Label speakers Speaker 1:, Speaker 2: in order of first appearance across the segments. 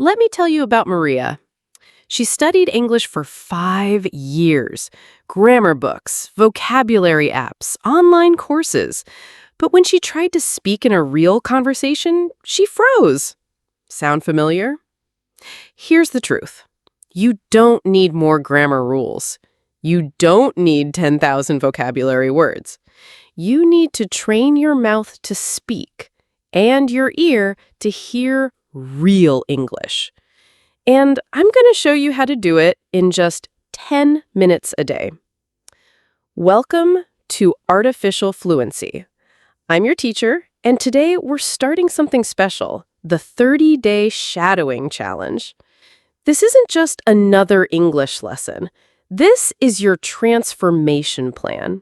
Speaker 1: Let me tell you about Maria. She studied English for 5 years. Grammar books, vocabulary apps, online courses. But when she tried to speak in a real conversation, she froze. Sound familiar? Here's the truth. You don't need more grammar rules. You don't need 10,000 vocabulary words. You need to train your mouth to speak and your ear to hear real English. And I'm going to show you how to do it in just 10 minutes a day. Welcome to Artificial Fluency. I'm your teacher, and today we're starting something special, the 30-day shadowing challenge. This isn't just another English lesson. This is your transformation plan.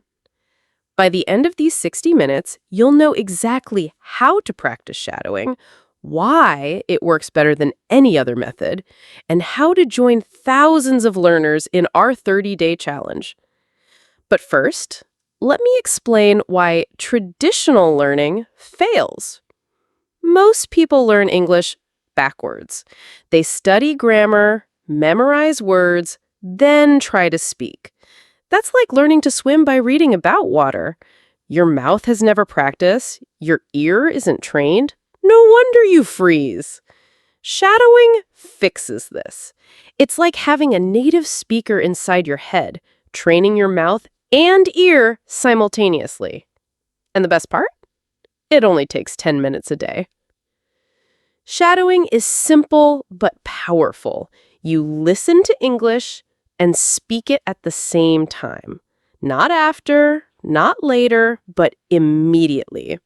Speaker 1: By the end of these 60 minutes, you'll know exactly how to practice shadowing, why it works better than any other method, and how to join thousands of learners in our 30-day challenge. But first, let me explain why traditional learning fails. Most people learn English backwards. They study grammar, memorize words, then try to speak. That's like learning to swim by reading about water. Your mouth has never practiced, your ear isn't trained. No wonder you freeze. Shadowing fixes this. It's like having a native speaker inside your head, training your mouth and ear simultaneously. And the best part? It only takes 10 minutes a day. Shadowing is simple but powerful. You listen to English and speak it at the same time. Not after, not later, but immediately.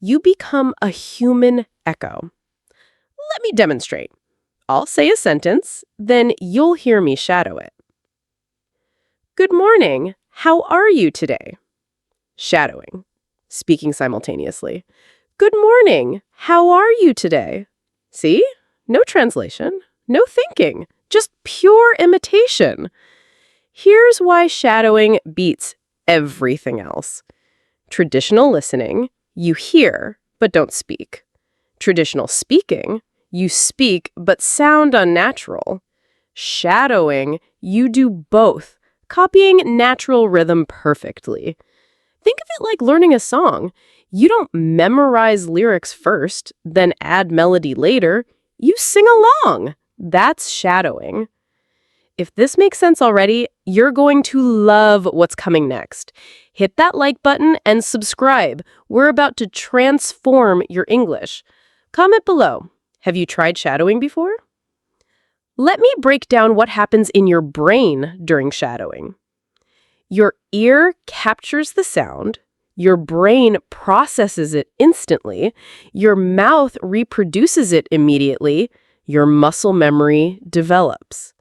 Speaker 1: You become a human echo. Let me demonstrate. I'll say a sentence, then you'll hear me shadow it. Good morning. How are you today? Shadowing. Speaking simultaneously. Good morning. How are you today? See? No translation. No thinking. Just pure imitation. Here's why shadowing beats everything else. Traditional listening, you hear but don't speak. Traditional speaking, you speak but sound unnatural. Shadowing, you do both, copying natural rhythm perfectly. Think of it like learning a song. You don't memorize lyrics first, then add melody later. You sing along. That's shadowing. If this makes sense already, you're going to love what's coming next. Hit that like button and subscribe. We're about to transform your English. Comment below. Have you tried shadowing before? Let me break down what happens in your brain during shadowing. Your ear captures the sound. Your brain processes it instantly. Your mouth reproduces it immediately. Your muscle memory develops.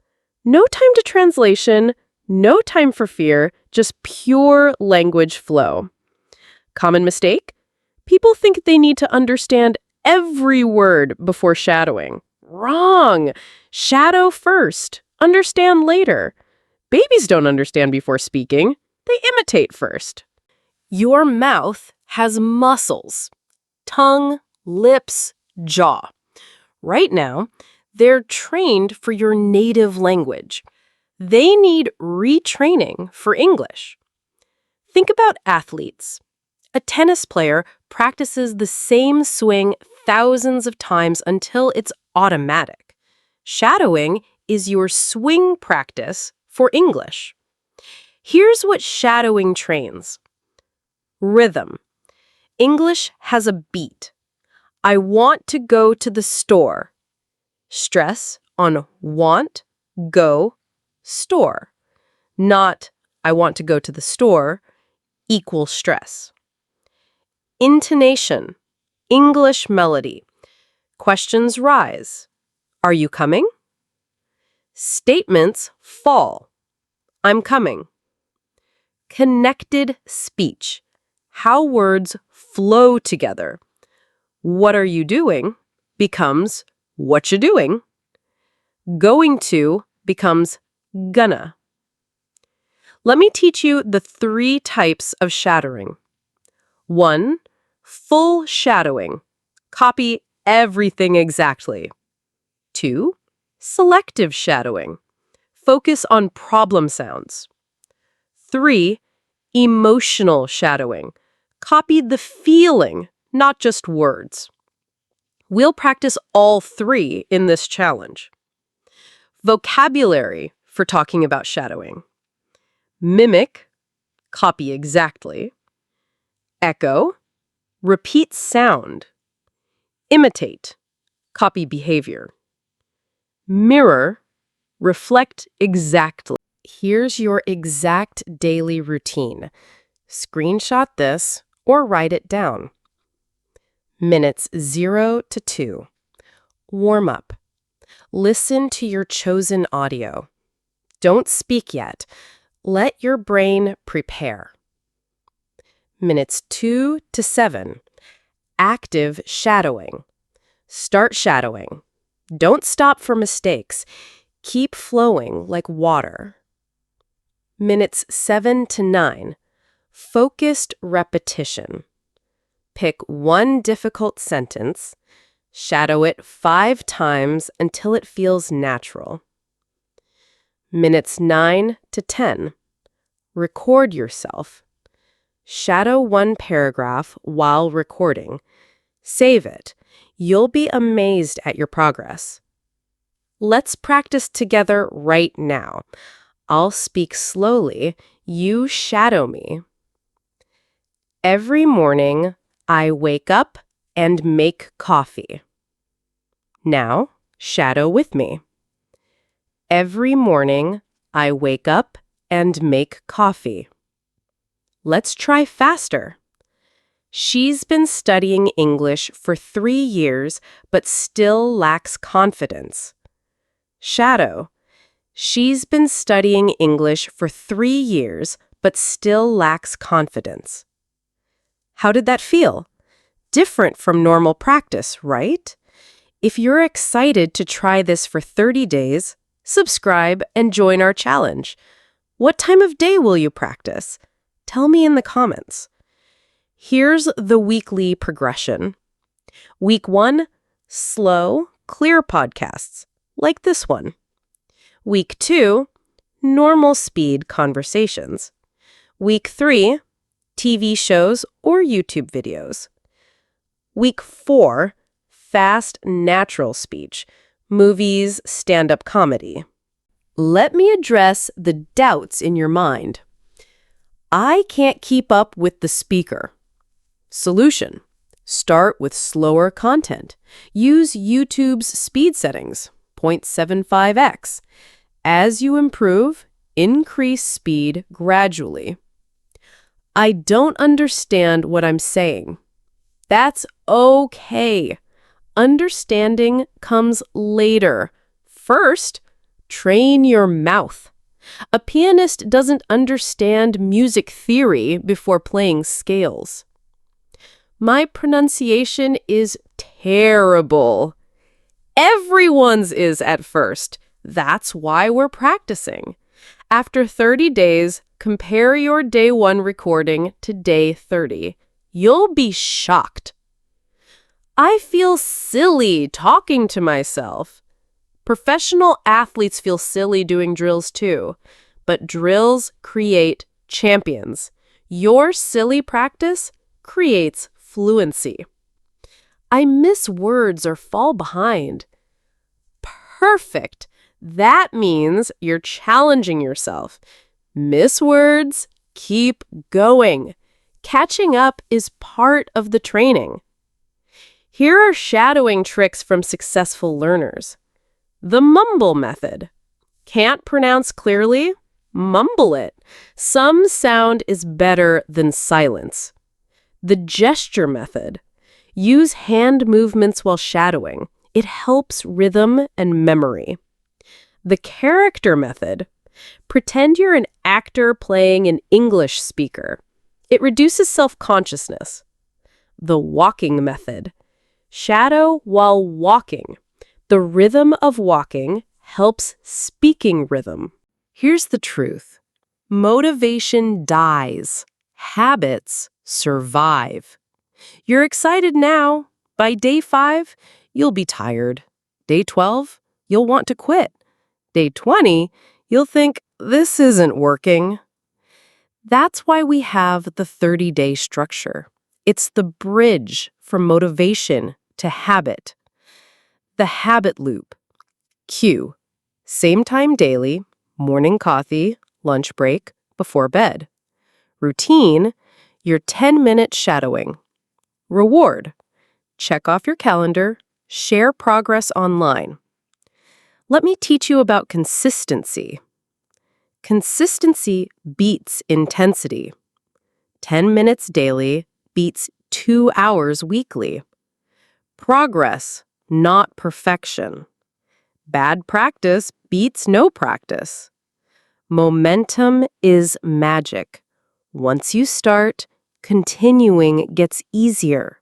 Speaker 1: No time to translation, no time for fear, just pure language flow. Common mistake? People think they need to understand every word before shadowing. Wrong! Shadow first, understand later. Babies don't understand before speaking. They imitate first. Your mouth has muscles. Tongue, lips, jaw. Right now, they're trained for your native language. They need retraining for English. Think about athletes. A tennis player practices the same swing thousands of times until it's automatic. Shadowing is your swing practice for English. Here's what shadowing trains. Rhythm. English has a beat. I want to go to the store. Stress on want, go, store. Not I want to go to the store equal stress. Intonation. English melody. Questions rise. Are you coming? Statements fall. I'm coming. Connected speech. How words flow together. What are you doing becomes what you doing. Going to becomes gonna. Let me teach you the 3 types of shadowing. 1. Full shadowing. Copy everything exactly. 2. Selective shadowing. Focus on problem sounds. 3. Emotional shadowing. Copy the feeling, not just words. We'll practice all 3 in this challenge. Vocabulary for talking about shadowing. Mimic, copy exactly. Echo, repeat sound. Imitate, copy behavior. Mirror, reflect exactly. Here's your exact daily routine. Screenshot this or write it down. Minutes 0 to 2. Warm up. Listen to your chosen audio. Don't speak yet. Let your brain prepare. Minutes 2 to 7. Active shadowing. Start shadowing. Don't stop for mistakes. Keep flowing like water. Minutes 7 to 9. Focused repetition. Pick one difficult sentence. Shadow it 5 times until it feels natural. Minutes 9 to 10. Record yourself. Shadow one paragraph while recording. Save it. You'll be amazed at your progress. Let's practice together right now. I'll speak slowly. You shadow me. Every morning, I wake up and make coffee. Now, shadow with me. Every morning, I wake up and make coffee. Let's try faster. She's been studying English for 3 years, but still lacks confidence. Shadow. She's been studying English for 3 years, but still lacks confidence. How did that feel? Different from normal practice, right? If you're excited to try this for 30 days, subscribe and join our challenge. What time of day will you practice? Tell me in the comments. Here's the weekly progression. Week 1, slow, clear podcasts, like this one. Week 2, normal speed conversations. Week 3, TV shows or YouTube videos. Week 4, fast, natural speech, movies, stand-up comedy. Let me address the doubts in your mind. I can't keep up with the speaker. Solution: start with slower content. Use YouTube's speed settings, 0.75x. As you improve, increase speed gradually. I don't understand what I'm saying. That's okay. Understanding comes later. First, train your mouth. A pianist doesn't understand music theory before playing scales. My pronunciation is terrible. Everyone's is at first. That's why we're practicing. After 30 days, compare your day 1 recording to day 30. You'll be shocked. I feel silly talking to myself. Professional athletes feel silly doing drills too, but drills create champions. Your silly practice creates fluency. I miss words or fall behind. Perfect. That means you're challenging yourself. Miss words, keep going. Catching up is part of the training. Here are shadowing tricks from successful learners. The mumble method. Can't pronounce clearly? Mumble it. Some sound is better than silence. The gesture method. Use hand movements while shadowing. It helps rhythm and memory. The character method. Pretend you're an actor playing an English speaker. It reduces self-consciousness. The walking method. Shadow while walking. The rhythm of walking helps speaking rhythm. Here's the truth. Motivation dies. Habits survive. You're excited now. By day 5, you'll be tired. Day 12, you'll want to quit. Day 20, you'll think, this isn't working. That's why we have the 30-day structure. It's the bridge from motivation to habit. The habit loop. Cue. Same time daily, morning coffee, lunch break, before bed. Routine, your 10-minute shadowing. Reward. Check off your calendar, share progress online. Let me teach you about consistency. Consistency beats intensity. 10 minutes daily beats 2 hours weekly. Progress, not perfection. Bad practice beats no practice. Momentum is magic. Once you start, continuing gets easier.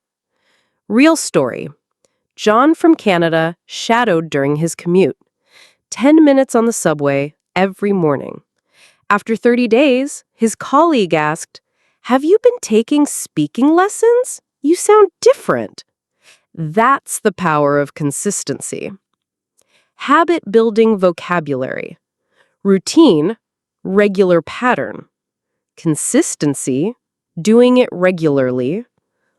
Speaker 1: Real story. John from Canada shadowed during his commute. 10 minutes on the subway every morning. After 30 days, his colleague asked, "Have you been taking speaking lessons? You sound different." That's the power of consistency. Habit-building vocabulary. Routine, regular pattern. Consistency, doing it regularly.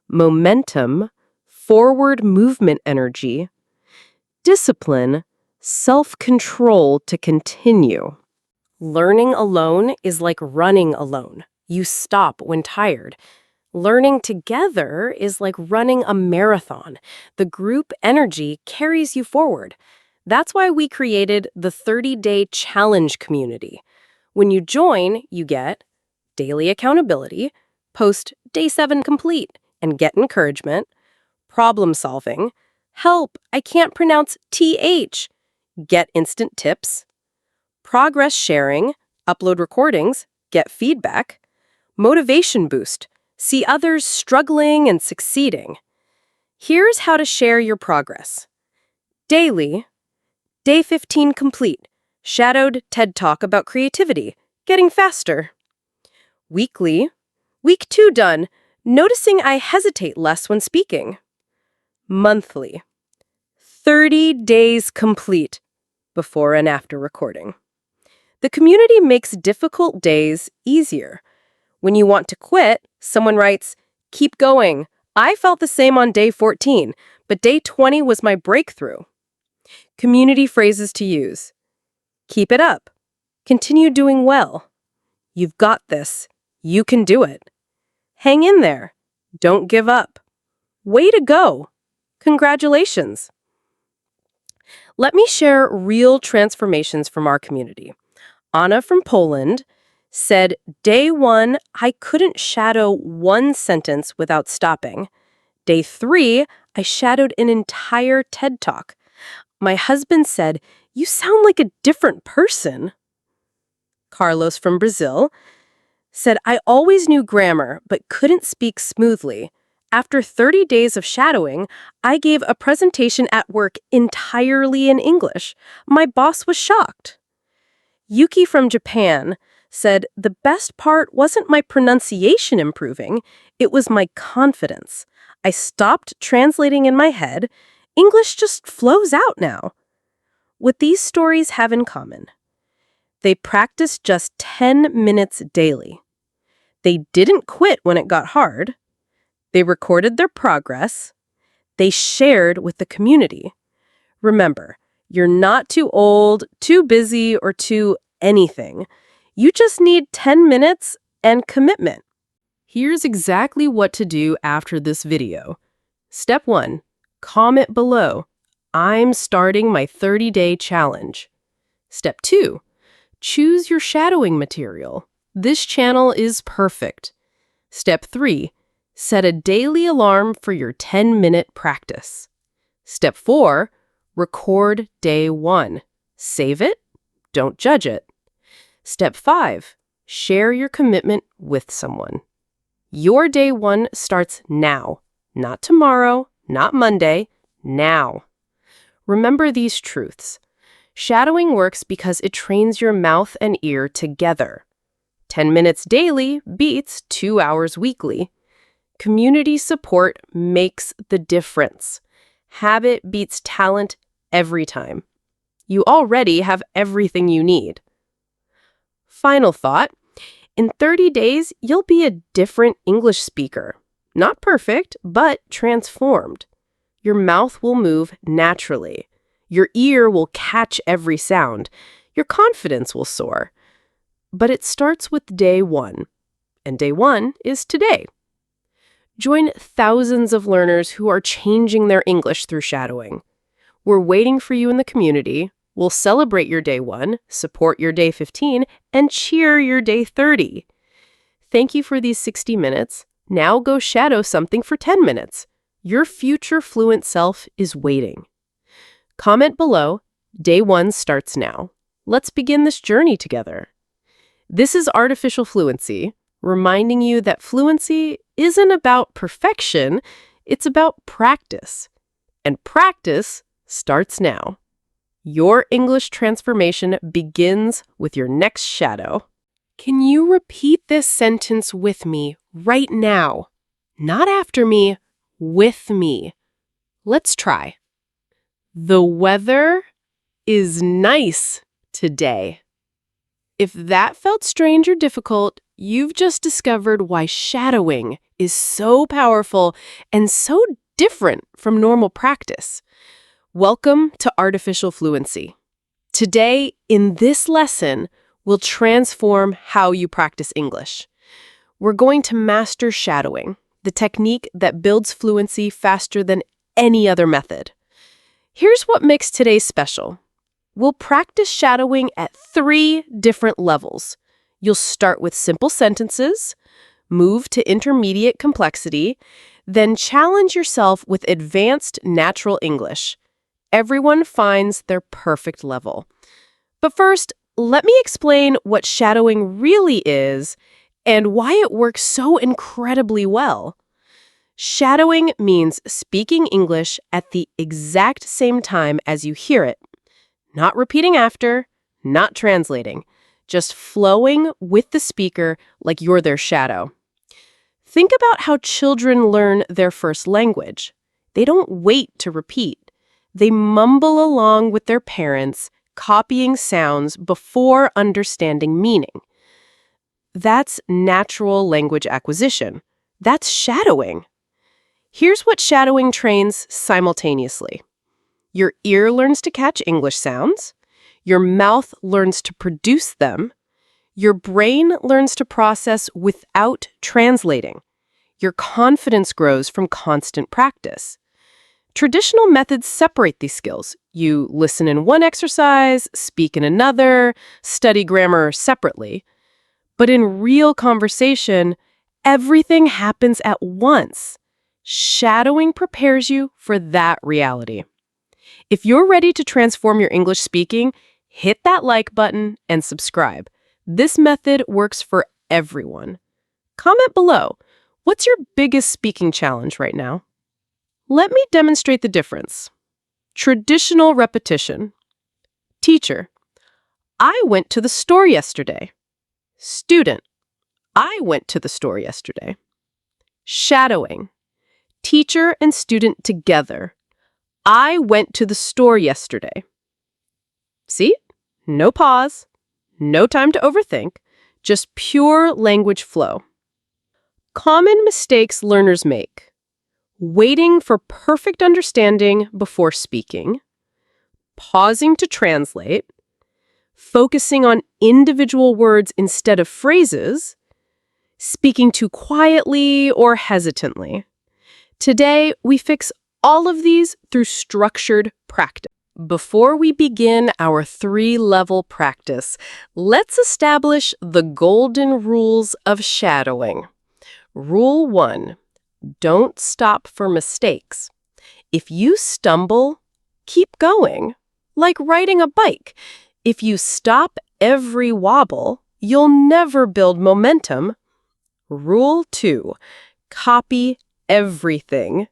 Speaker 1: Momentum, forward movement energy. Discipline, self-control to continue. Learning alone is like running alone. You stop when tired. Learning together is like running a marathon. The group energy carries you forward. That's why we created the 30-day challenge community. When you join, you get daily accountability, post day 7 complete, and get encouragement, problem solving, help, I can't pronounce TH, get instant tips, progress sharing, upload recordings, get feedback, motivation boost, see others struggling and succeeding. Here's how to share your progress. Daily, day 15 complete, shadowed TED Talk about creativity, getting faster. Weekly, week 2 done, noticing I hesitate less when speaking. Monthly, 30 days complete, before and after recording. The community makes difficult days easier. When you want to quit, someone writes, "Keep going. I felt the same on day 14, but day 20 was my breakthrough." Community phrases to use. Keep it up. Continue doing well. You've got this. You can do it. Hang in there. Don't give up. Way to go. Congratulations. Let me share real transformations from our community. Anna from Poland said, day 1, I couldn't shadow one sentence without stopping. Day 3, I shadowed an entire TED Talk. My husband said, you sound like a different person. Carlos from Brazil said, I always knew grammar, but couldn't speak smoothly. After 30 days of shadowing, I gave a presentation at work entirely in English. My boss was shocked. Yuki from Japan said, the best part wasn't my pronunciation improving, it was my confidence. I stopped translating in my head. English just flows out now. What these stories have in common, they practiced just 10 minutes daily. They didn't quit when it got hard. They recorded their progress. They shared with the community. Remember, you're not too old, too busy, or too anything. You just need 10 minutes and commitment. Here's exactly what to do after this video. Step 1. Comment below. I'm starting my 30-day challenge. Step 2. Choose your shadowing material. This channel is perfect. Step 3. Set a daily alarm for your 10-minute practice. Step 4. Record day 1. Save it. Don't judge it. Step 5. Share your commitment with someone. Your day 1 starts now. Not tomorrow, not Monday, now. Remember these truths. Shadowing works because it trains your mouth and ear together. 10 minutes daily beats 2 hours weekly. Community support makes the difference. Habit beats talent every time. You already have everything you need. Final thought. In 30 days, you'll be a different English speaker. Not perfect, but transformed. Your mouth will move naturally. Your ear will catch every sound. Your confidence will soar. But it starts with day one. And day one is today. Join thousands of learners who are changing their English through shadowing. We're waiting for you in the community. We'll celebrate your day 1, support your day 15, and cheer your day 30. Thank you for these 60 minutes. Now go shadow something for 10 minutes. Your future fluent self is waiting. Comment below. Day 1 starts now. Let's begin this journey together. This is Artificial Fluency, reminding you that fluency isn't about perfection, it's about practice. And practice starts now. Your English transformation begins with your next shadow. Can you repeat this sentence with me right now? Not after me, with me. Let's try. The weather is nice today. If that felt strange or difficult, you've just discovered why shadowing is so powerful and so different from normal practice. Welcome to Artificial Fluency. Today, in this lesson, we'll transform how you practice English. We're going to master shadowing, the technique that builds fluency faster than any other method. Here's what makes today special. We'll practice shadowing at 3 different levels. You'll start with simple sentences, move to intermediate complexity, then challenge yourself with advanced natural English. Everyone finds their perfect level. But first, let me explain what shadowing really is and why it works so incredibly well. Shadowing means speaking English at the exact same time as you hear it. Not repeating after, not translating, just flowing with the speaker like you're their shadow. Think about how children learn their first language. They don't wait to repeat. They mumble along with their parents, copying sounds before understanding meaning. That's natural language acquisition. That's shadowing. Here's what shadowing trains simultaneously. Your ear learns to catch English sounds. Your mouth learns to produce them. Your brain learns to process without translating. Your confidence grows from constant practice. Traditional methods separate these skills. You listen in one exercise, speak in another, study grammar separately. But in real conversation, everything happens at once. Shadowing prepares you for that reality. If you're ready to transform your English speaking, hit that like button and subscribe. This method works for everyone. Comment below. What's your biggest speaking challenge right now? Let me demonstrate the difference. Traditional repetition. Teacher, I went to the store yesterday. Student, I went to the store yesterday. Shadowing. Teacher and student together. I went to the store yesterday. See? No pause, no time to overthink, just pure language flow. Common mistakes learners make. Waiting for perfect understanding before speaking, pausing to translate, focusing on individual words instead of phrases, speaking too quietly or hesitantly. Today, we fix all of these through structured practice. Before we begin our 3-level practice, let's establish the golden rules of shadowing. Rule 1. Don't stop for mistakes. If you stumble, keep going. Like riding a bike. If you stop every wobble, you'll never build momentum. Rule 2. Copy everything.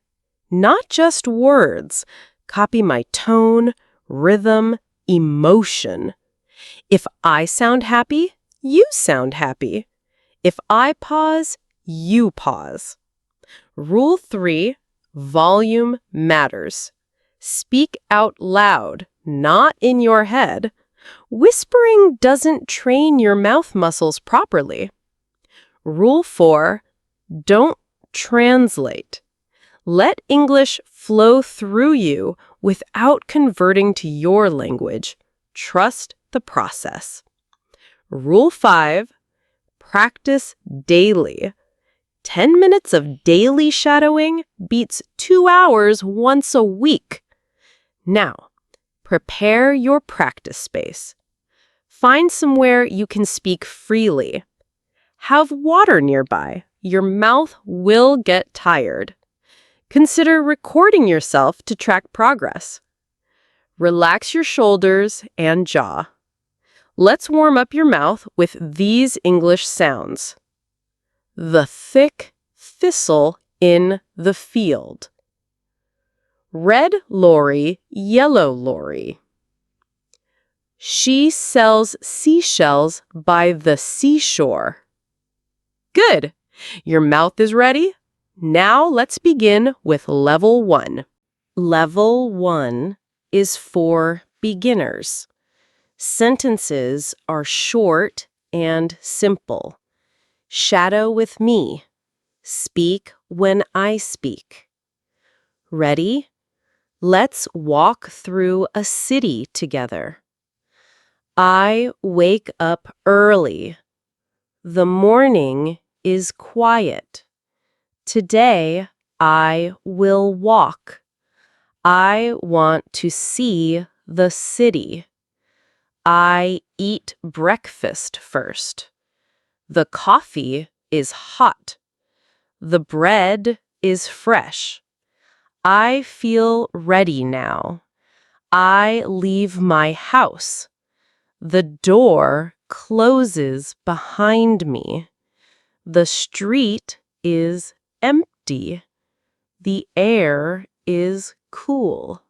Speaker 1: Not just words. Copy my tone, rhythm, emotion. If I sound happy, you sound happy. If I pause, you pause. Rule 3, volume matters. Speak out loud, not in your head. Whispering doesn't train your mouth muscles properly. Rule 4, don't translate. Let English flow through you without converting to your language. Trust the process. Rule 5, practice daily. 10 minutes of daily shadowing beats 2 hours once a week. Now, prepare your practice space. Find somewhere you can speak freely. Have water nearby. Your mouth will get tired. Consider recording yourself to track progress. Relax your shoulders and jaw. Let's warm up your mouth with these English sounds. The thick thistle in the field. Red lorry, yellow lorry. She sells seashells by the seashore. Good! Your mouth is ready? Now let's begin with Level 1. Level 1 is for beginners. Sentences are short and simple. Shadow with me. Speak when I speak. Ready? Let's walk through a city together. I wake up early. The morning is quiet. Today, I will walk. I want to see the city. I eat breakfast first. The coffee is hot. The bread is fresh. I feel ready now. I leave my house. The door closes behind me. The street is empty. The air is cool.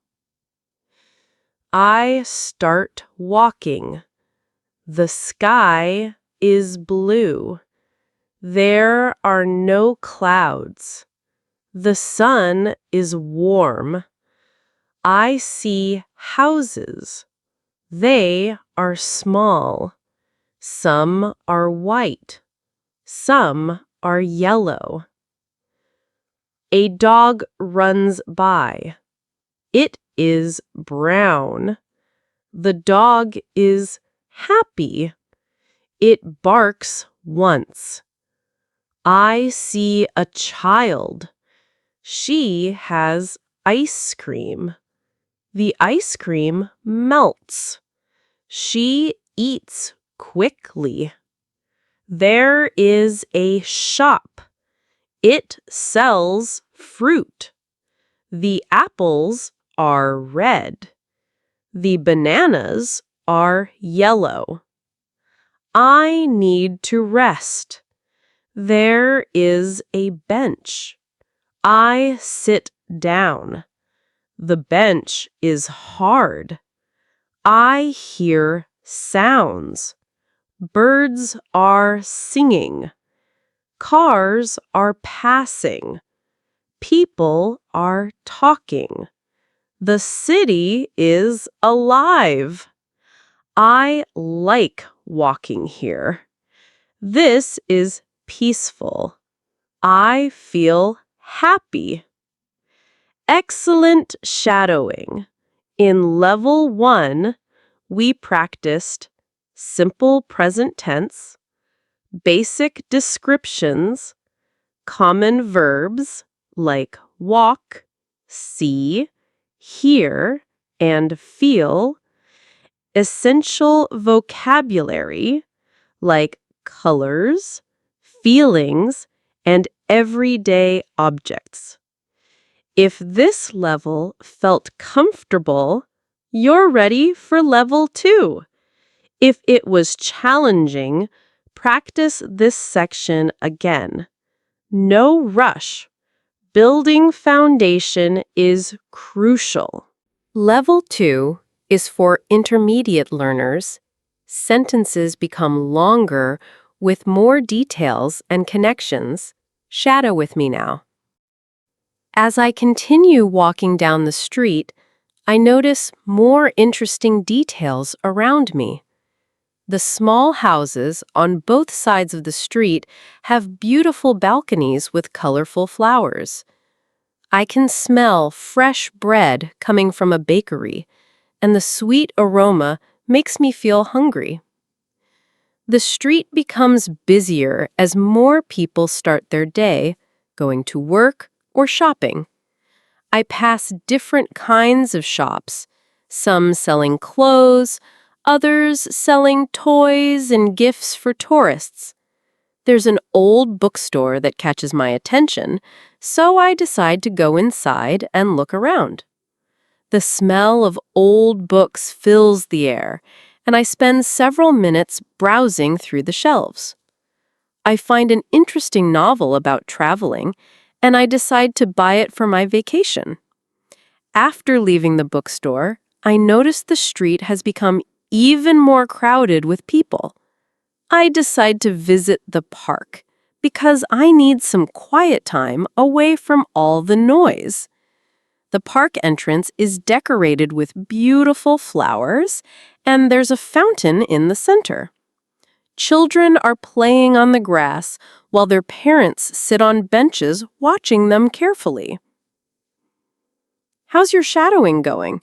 Speaker 1: I start walking. The sky is blue. There are no clouds. The sun is warm. I see houses. They are small. Some are white. Some are yellow. A dog runs by. It is brown. The dog is happy. It barks once. I see a child. She has ice cream. The ice cream melts. She eats quickly. There is a shop. It sells fruit. The apples are red. The bananas are yellow. I need to rest. There is a bench. I sit down. The bench is hard. I hear sounds. Birds are singing. Cars are passing. People are talking. The city is alive. I like walking here. This is peaceful. I feel happy. Excellent shadowing. In Level 1, we practiced simple present tense, basic descriptions, common verbs like walk, see, hear, and feel, essential vocabulary like colors, feelings, and everyday objects. If this level felt comfortable, you're ready for Level 2. If it was challenging, practice this section again. No rush. Building foundation is crucial. Level 2 is for intermediate learners. Sentences become longer with more details and connections. Shadow with me now. As I continue walking down the street, I notice more interesting details around me. The small houses on both sides of the street have beautiful balconies with colorful flowers. I can smell fresh bread coming from a bakery, and the sweet aroma makes me feel hungry. The street becomes busier as more people start their day, going to work or shopping. I pass different kinds of shops, some selling clothes, others selling toys and gifts for tourists. There's an old bookstore that catches my attention, so I decide to go inside and look around. The smell of old books fills the air, and I spend several minutes browsing through the shelves. I find an interesting novel about traveling, and I decide to buy it for my vacation. After leaving the bookstore, I notice the street has become even more crowded with people. I decide to visit the park because I need some quiet time away from all the noise. The park entrance is decorated with beautiful flowers, and there's a fountain in the center. Children are playing on the grass while their parents sit on benches watching them carefully. How's your shadowing going?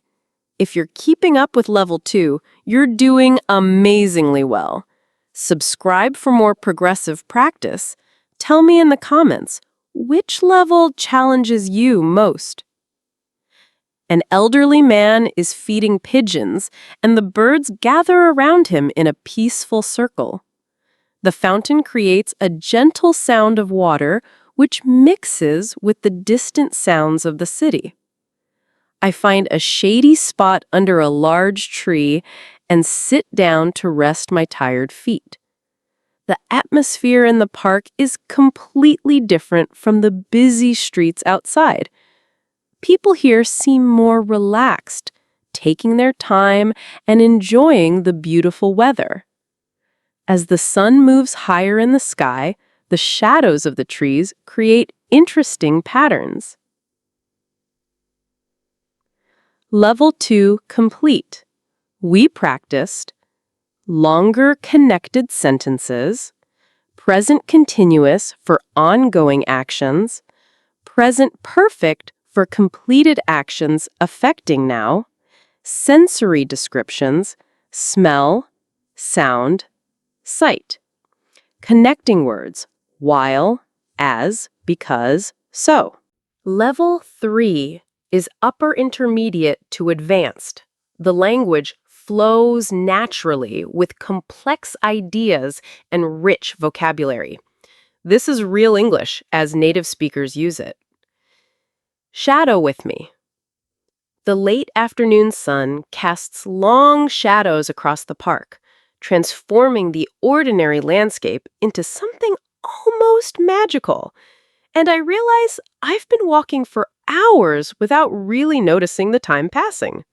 Speaker 1: If you're keeping up with level 2, you're doing amazingly well. Subscribe for more progressive practice. Tell me in the comments, which level challenges you most? An elderly man is feeding pigeons, and the birds gather around him in a peaceful circle. The fountain creates a gentle sound of water, which mixes with the distant sounds of the city. I find a shady spot under a large tree and sit down to rest my tired feet. The atmosphere in the park is completely different from the busy streets outside. People here seem more relaxed, taking their time and enjoying the beautiful weather. As the sun moves higher in the sky, the shadows of the trees create interesting patterns. Level 2 complete. We practiced longer connected sentences, present continuous for ongoing actions, present perfect for completed actions affecting now, sensory descriptions, smell, sound, sight. Connecting words, while, as, because, so. Level 3 is upper intermediate to advanced. The language flows naturally with complex ideas and rich vocabulary. This is real English as native speakers use it. Shadow with me. The late afternoon sun casts long shadows across the park, transforming the ordinary landscape into something almost magical. And I realize I've been walking for hours without really noticing the time passing.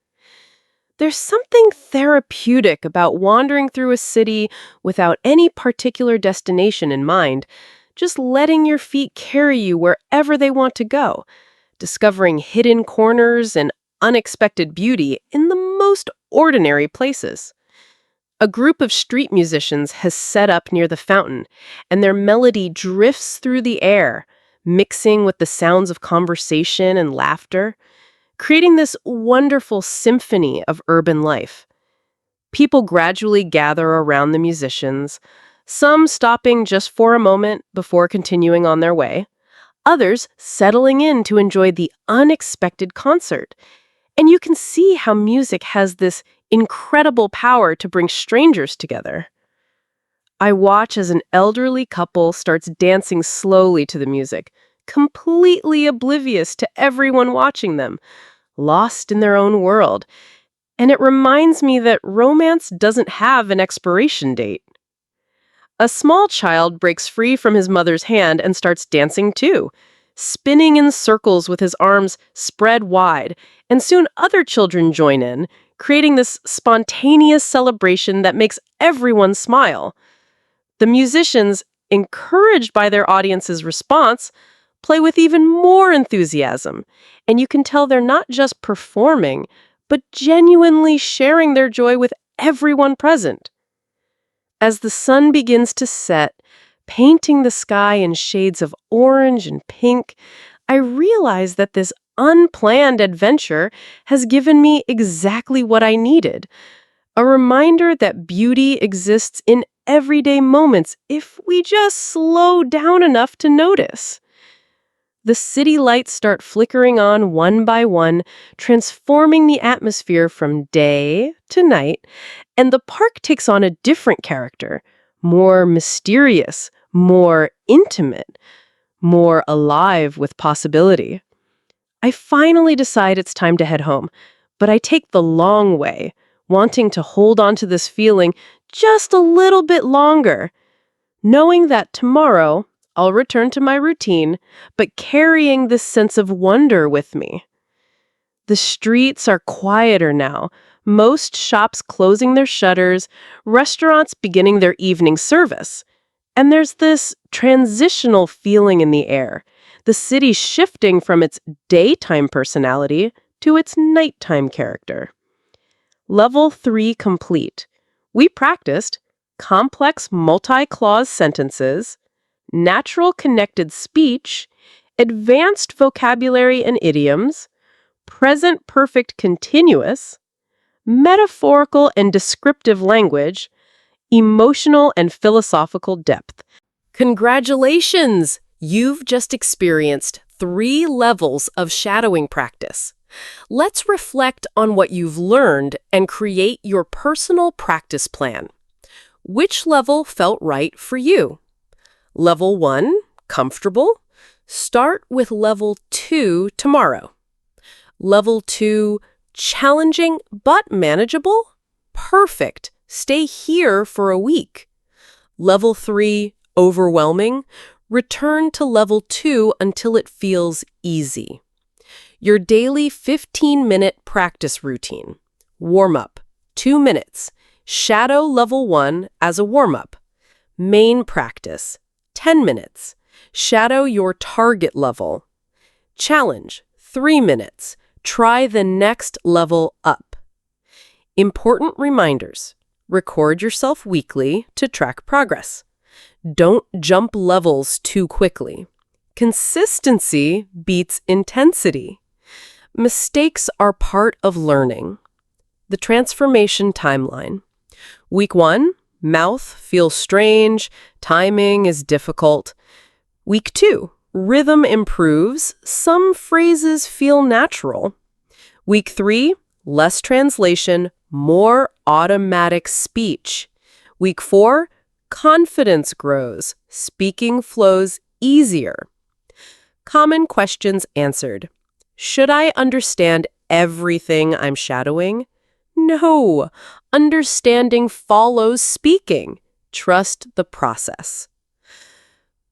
Speaker 1: There's something therapeutic about wandering through a city without any particular destination in mind, just letting your feet carry you wherever they want to go, discovering hidden corners and unexpected beauty in the most ordinary places. A group of street musicians has set up near the fountain, and their melody drifts through the air, mixing with the sounds of conversation and laughter, creating this wonderful symphony of urban life. People gradually gather around the musicians, some stopping just for a moment before continuing on their way, others settling in to enjoy the unexpected concert. And you can see how music has this incredible power to bring strangers together. I watch as an elderly couple starts dancing slowly to the music, completely oblivious to everyone watching them, lost in their own world. And it reminds me that romance doesn't have an expiration date. A small child breaks free from his mother's hand and starts dancing too, spinning in circles with his arms spread wide, and soon other children join in, creating this spontaneous celebration that makes everyone smile. The musicians, encouraged by their audience's response, play with even more enthusiasm, and you can tell they're not just performing, but genuinely sharing their joy with everyone present. As the sun begins to set, painting the sky in shades of orange and pink, I realize that this unplanned adventure has given me exactly what I needed. A reminder that beauty exists in everyday moments if we just slow down enough to notice. The city lights start flickering on one by one, transforming the atmosphere from day to night, and the park takes on a different character, more mysterious, more intimate, more alive with possibility. I finally decide it's time to head home, but I take the long way, wanting to hold on to this feeling just a little bit longer, knowing that tomorrow I'll return to my routine, but carrying this sense of wonder with me. The streets are quieter now, most shops closing their shutters, restaurants beginning their evening service. And there's this transitional feeling in the air, the city shifting from its daytime personality to its nighttime character. Level 3 complete. We practiced complex multi-clause sentences, natural connected speech, advanced vocabulary and idioms, present perfect continuous, metaphorical and descriptive language, emotional and philosophical depth. Congratulations! You've just experienced 3 levels of shadowing practice. Let's reflect on what you've learned and create your personal practice plan. Which level felt right for you? Level 1, comfortable? Start with level 2 tomorrow. Level 2, challenging but manageable? Perfect. Stay here for a week. Level 3, overwhelming? Return to level 2 until it feels easy. Your daily 15-minute practice routine. Warm-up, 2 minutes. Shadow level 1 as a warm-up. Main practice, 10 minutes. Shadow your target level. Challenge, 3 minutes. Try the next level up. Important reminders. Record yourself weekly to track progress. Don't jump levels too quickly. Consistency beats intensity. Mistakes are part of learning. The transformation timeline. Week 1, mouth feels strange, timing is difficult. Week 2, rhythm improves, some phrases feel natural. Week 3, less translation, more automatic speech. Week 4, confidence grows, speaking flows easier. Common questions answered. Should I understand everything I'm shadowing? No. Understanding follows speaking. Trust the process.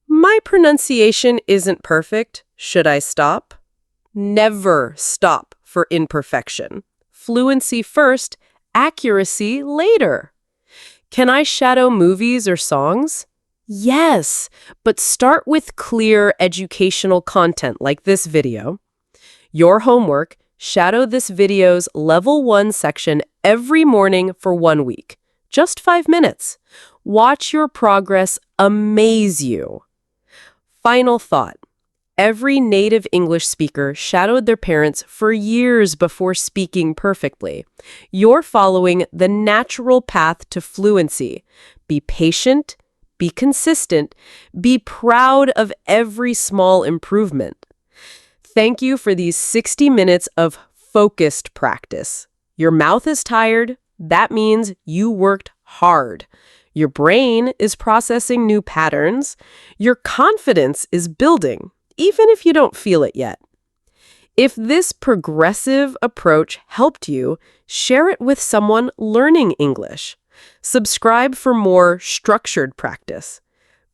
Speaker 1: My pronunciation isn't perfect. Should I stop? Never stop for imperfection. Fluency first, accuracy later. Can I shadow movies or songs? Yes, but start with clear educational content like this video. Your homework, shadow this video's level 1 section every morning for 1 week. Just 5 minutes. Watch your progress amaze you. Final thought. Every native English speaker shadowed their parents for years before speaking perfectly. You're following the natural path to fluency. Be patient, be consistent, be proud of every small improvement. Thank you for these 60 minutes of focused practice. Your mouth is tired. That means you worked hard. Your brain is processing new patterns. Your confidence is building, even if you don't feel it yet. If this progressive approach helped you, share it with someone learning English. Subscribe for more structured practice.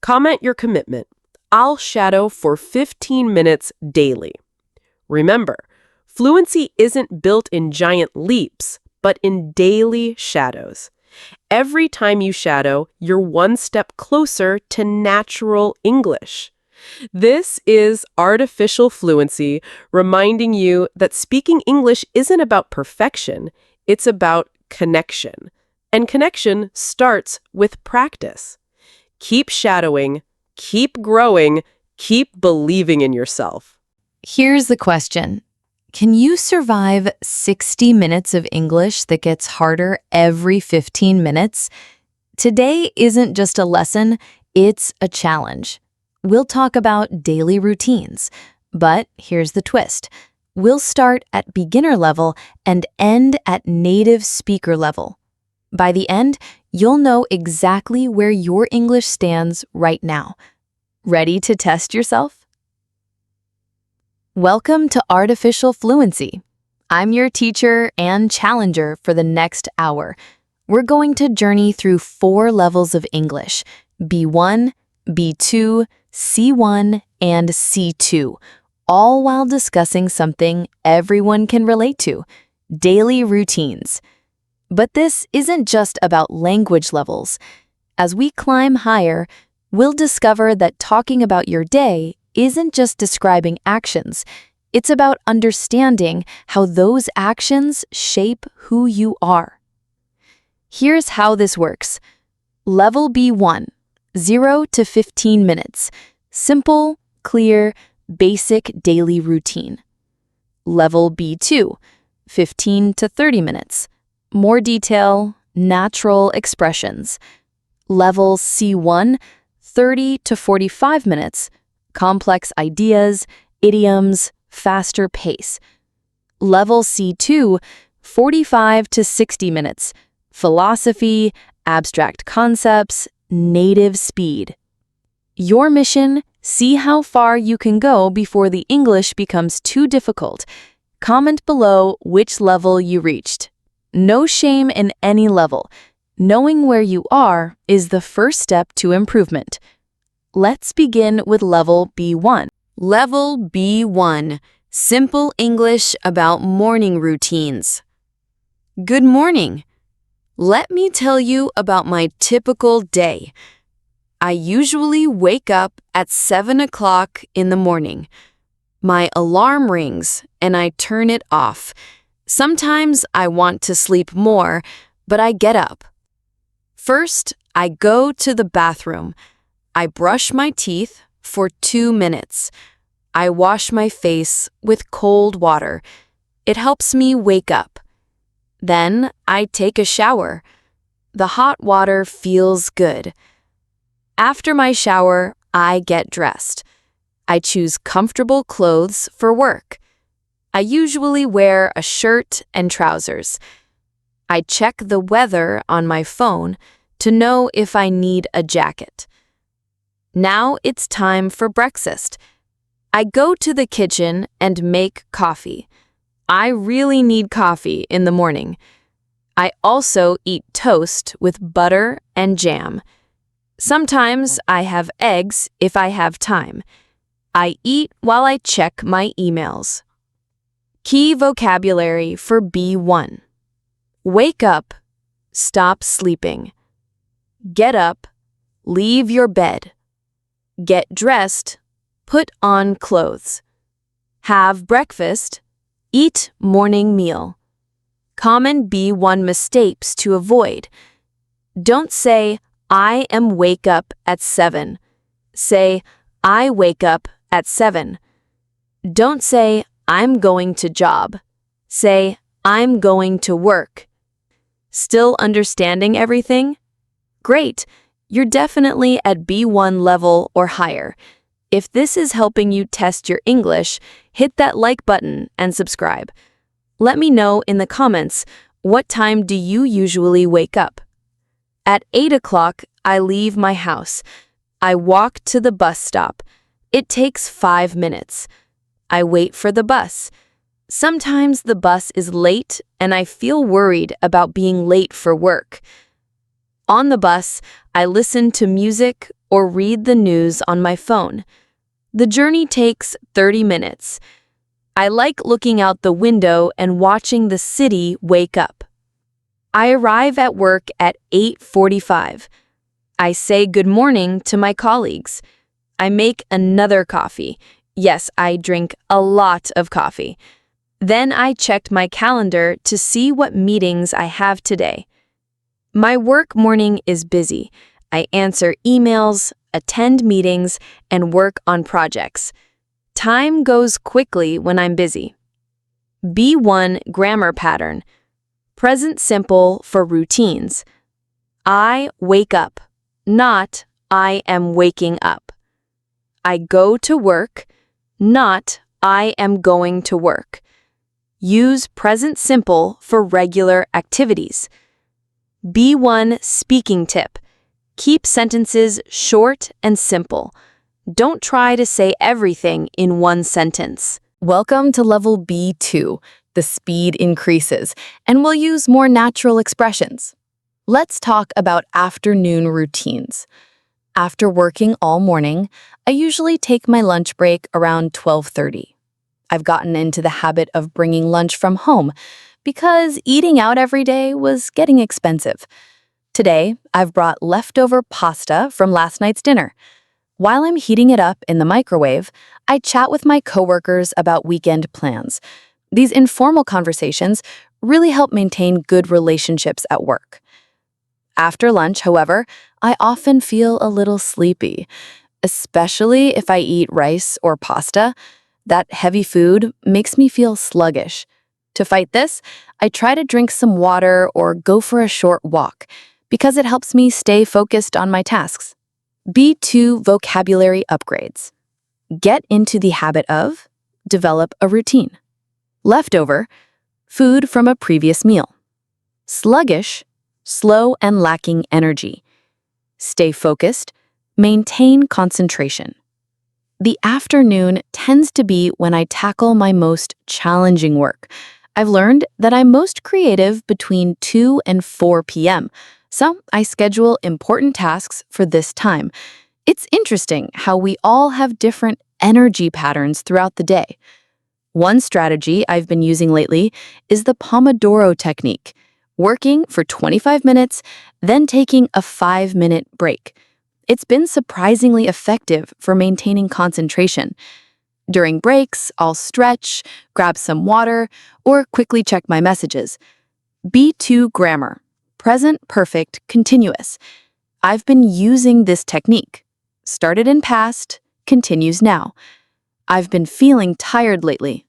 Speaker 1: Comment your commitment. I'll shadow for 15 minutes daily. Remember, fluency isn't built in giant leaps, but in daily shadows. Every time you shadow, you're one step closer to natural English. This is artificial fluency, reminding you that speaking English isn't about perfection, it's about connection. And connection starts with practice. Keep shadowing, keep growing, keep believing in yourself.
Speaker 2: Here's the question. Can you survive 60 minutes of English that gets harder every 15 minutes? Today isn't just a lesson, it's a challenge. We'll talk about daily routines, but here's the twist. We'll start at beginner level and end at native speaker level. By the end, you'll know exactly where your English stands right now. Ready to test yourself? Welcome to Artificial Fluency. I'm your teacher and challenger for the next hour. We're going to journey through 4 levels of English: B1, B2, C1, and C2, all while discussing something everyone can relate to: daily routines. But this isn't just about language levels. As we climb higher, we'll discover that talking about your day isn't just describing actions. It's about understanding how those actions shape who you are. Here's how this works. Level B1, 0 to 15 minutes. Simple, clear, basic daily routine. Level B2, 15 to 30 minutes. More detail, natural expressions. Level C1, 30 to 45 minutes. Complex ideas, idioms, faster pace. Level C2, 45 to 60 minutes. Philosophy, abstract concepts, native speed. Your mission: see how far you can go before the English becomes too difficult. Comment below which level you reached. No shame in any level. Knowing where you are is the first step to improvement. Let's begin with level B1. Level B1, simple English about morning routines. Good morning. Let me tell you about my typical day. I usually wake up at 7 o'clock in the morning. My alarm rings and I turn it off. Sometimes I want to sleep more, but I get up. First, I go to the bathroom. I brush my teeth for 2 minutes. I wash my face with cold water. It helps me wake up. Then I take a shower. The hot water feels good. After my shower, I get dressed. I choose comfortable clothes for work. I usually wear a shirt and trousers. I check the weather on my phone to know if I need a jacket. Now it's time for breakfast. I go to the kitchen and make coffee. I really need coffee in the morning. I also eat toast with butter and jam. Sometimes I have eggs if I have time. I eat while I check my emails. Key vocabulary for B1. Wake up, stop sleeping. Get up, leave your bed. Get dressed, put on clothes. Have breakfast, eat morning meal. Common B1 mistakes to avoid. Don't say, I am wake up at 7. Say, I wake up at 7. Don't say, I'm going to job. Say, I'm going to work. Still understanding everything? Great! You're definitely at B1 level or higher. If this is helping you test your English, hit that like button and subscribe. Let me know in the comments, what time do you usually wake up? At 8 o'clock, I leave my house. I walk to the bus stop. It takes 5 minutes. I wait for the bus. Sometimes the bus is late and I feel worried about being late for work. On the bus, I listen to music or read the news on my phone. The journey takes 30 minutes. I like looking out the window and watching the city wake up. I arrive at work at 8:45. I say good morning to my colleagues. I make another coffee. Yes, I drink a lot of coffee. Then I checked my calendar to see what meetings I have today. My work morning is busy. I answer emails, attend meetings, and work on projects. Time goes quickly when I'm busy. B1 grammar pattern. Present simple for routines. I wake up, not I am waking up. I go to work, not I am going to work. Use present simple for regular activities. B1 speaking tip. Keep sentences short and simple. Don't try to say everything in one sentence.
Speaker 1: Welcome to level B2. The speed increases, and we'll use more natural expressions. Let's talk about afternoon routines. After working all morning, I usually take my lunch break around 12:30. I've gotten into the habit of bringing lunch from home because eating out every day was getting expensive. Today, I've brought leftover pasta from last night's dinner. While I'm heating it up in the microwave, I chat with my coworkers about weekend plans. These informal conversations really help maintain good relationships at work. After lunch, however, I often feel a little sleepy, especially if I eat rice or pasta. That heavy food makes me feel sluggish. To fight this, I try to drink some water or go for a short walk because it helps me stay focused on my tasks. B2 vocabulary upgrades. Get into the habit of, develop a routine. Leftover, food from a previous meal. Sluggish, slow and lacking energy. Stay focused, maintain concentration. The afternoon tends to be when I tackle my most challenging work. I've learned that I'm most creative between 2 and 4 p.m., so I schedule important tasks for this time. It's interesting how we all have different energy patterns throughout the day. One strategy I've been using lately is the Pomodoro technique, working for 25 minutes, then taking a 5-minute break. It's been surprisingly effective for maintaining concentration. During breaks, I'll stretch, grab some water, or quickly check my messages. B2 grammar. Present perfect continuous. I've been using this technique. Started in past, continues now. I've been feeling tired lately.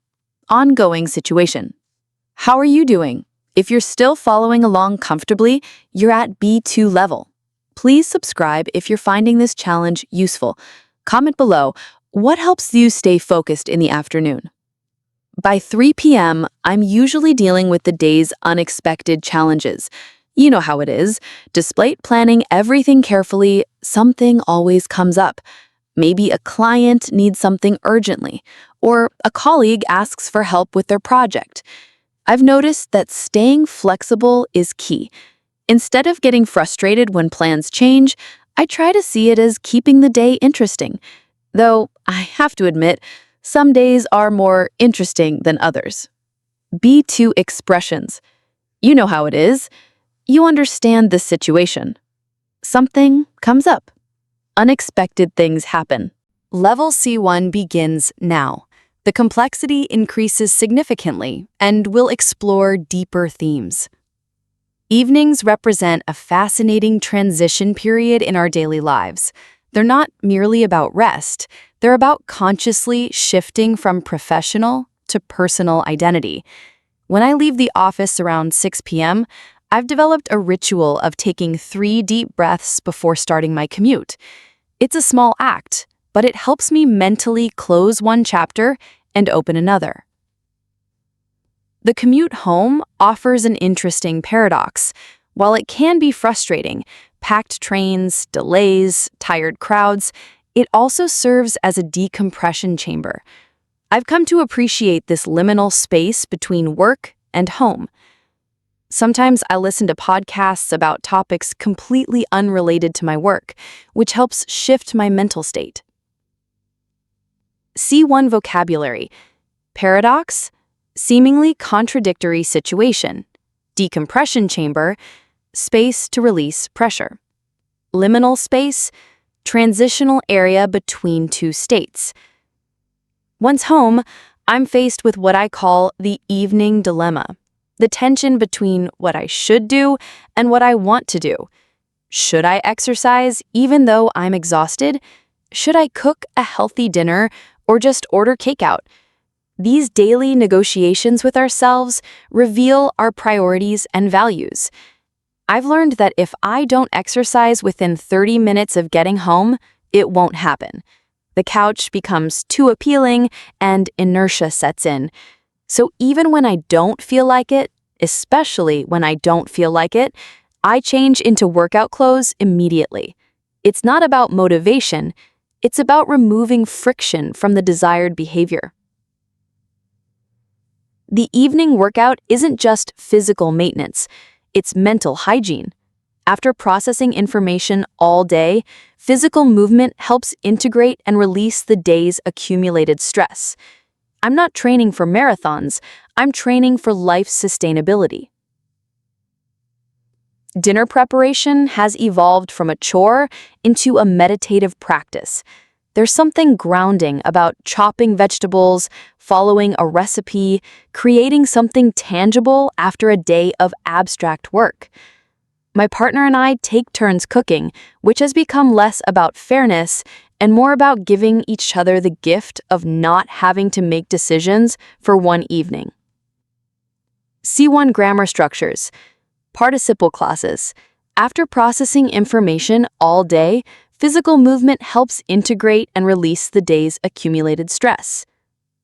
Speaker 1: Ongoing situation. How are you doing? If you're still following along comfortably, you're at B2 level. Please subscribe if you're finding this challenge useful. Comment below, what helps you stay focused in the afternoon? By 3 p.m., I'm usually dealing with the day's unexpected challenges. You know how it is. Despite planning everything carefully, something always comes up. Maybe a client needs something urgently, or a colleague asks for help with their project. I've noticed that staying flexible is key. Instead of getting frustrated when plans change, I try to see it as keeping the day interesting. Though, I have to admit, some days are more interesting than others. B2 expressions. You know how it is. You understand this situation. Something comes up. Unexpected things happen. Level C1 begins now. The complexity increases significantly, and we'll explore deeper themes. Evenings represent a fascinating transition period in our daily lives. They're not merely about rest, they're about consciously shifting from professional to personal identity. When I leave the office around 6 p.m., I've developed a ritual of taking 3 deep breaths before starting my commute. It's a small act, but it helps me mentally close one chapter and open another. The commute home offers an interesting paradox. While it can be frustrating, packed trains, delays, tired crowds, it also serves as a decompression chamber. I've come to appreciate this liminal space between work and home. Sometimes I listen to podcasts about topics completely unrelated to my work, which helps shift my mental state. C1 vocabulary. Paradox, seemingly contradictory situation. Decompression chamber, space to release pressure. Liminal space,
Speaker 2: transitional area between two states. Once home, I'm faced with what I call the evening dilemma, the tension between what I should do and what I want to do. Should I exercise even though I'm exhausted? Should I cook a healthy dinner or just order takeout? These daily negotiations with ourselves reveal our priorities and values. I've learned that if I don't exercise within 30 minutes of getting home, it won't happen. The couch becomes too appealing and inertia sets in. So even when I don't feel like it, especially when I don't feel like it, I change into workout clothes immediately. It's not about motivation, it's about removing friction from the desired behavior. The evening workout isn't just physical maintenance, it's mental hygiene. After processing information all day, physical movement helps integrate and release the day's accumulated stress. I'm not training for marathons, I'm training for life sustainability. Dinner preparation has evolved from a chore into a meditative practice. There's something grounding about chopping vegetables, following a recipe, creating something tangible after a day of abstract work. My partner and I take turns cooking, which has become less about fairness and more about giving each other the gift of not having to make decisions for one evening. C1 grammar structures. Participle clauses. After processing information all day, physical movement helps integrate and release the day's accumulated stress.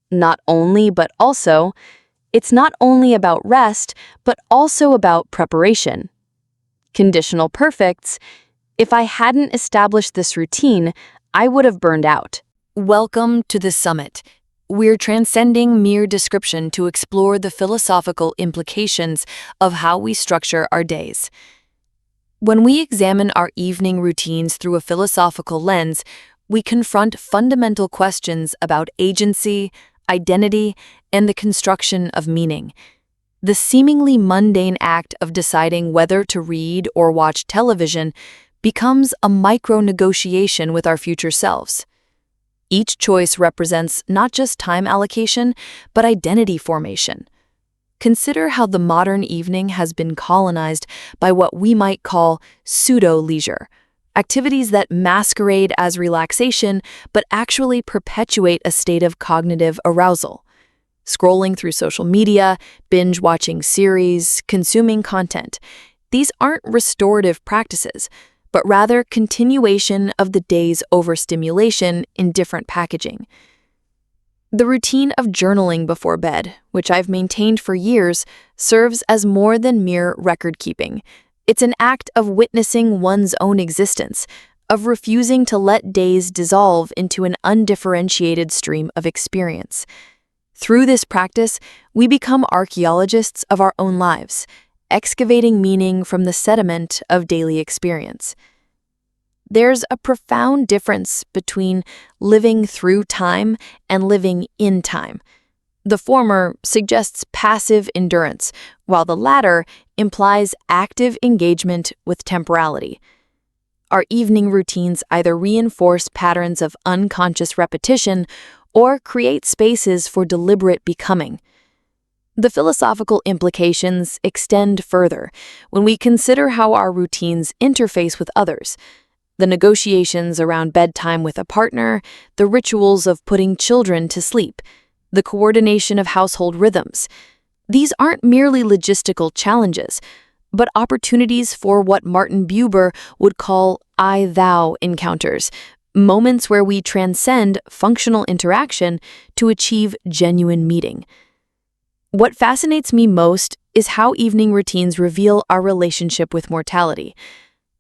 Speaker 2: Not only, but also, it's not only about rest, but also about preparation. Conditional perfects. If I hadn't established this routine, I would have burned out. Welcome to the summit. We're transcending mere description to explore the philosophical implications of how we structure our days. When we examine our evening routines through a philosophical lens, we confront fundamental questions about agency, identity, and the construction of meaning. The seemingly mundane act of deciding whether to read or watch television becomes a micro-negotiation with our future selves. Each choice represents not just time allocation, but identity formation. Consider how the modern evening has been colonized by what we might call pseudo-leisure, activities that masquerade as relaxation but actually perpetuate a state of cognitive arousal. Scrolling through social media, binge-watching series, consuming content. These aren't restorative practices, but rather continuation of the day's overstimulation in different packaging. The routine of journaling before bed, which I've maintained for years, serves as more than mere record-keeping. It's an act of witnessing one's own existence, of refusing to let days dissolve into an undifferentiated stream of experience. Through this practice, we become archaeologists of our own lives, excavating meaning from the sediment of daily experience. There's a profound difference between living through time and living in time. The former suggests passive endurance, while the latter implies active engagement with temporality. Our evening routines either reinforce patterns of unconscious repetition or create spaces for deliberate becoming. The philosophical implications extend further when we consider how our routines interface with others. The negotiations around bedtime with a partner, the rituals of putting children to sleep, the coordination of household rhythms. These aren't merely logistical challenges, but opportunities for what Martin Buber would call I-thou encounters, moments where we transcend functional interaction to achieve genuine meeting. What fascinates me most is how evening routines reveal our relationship with mortality.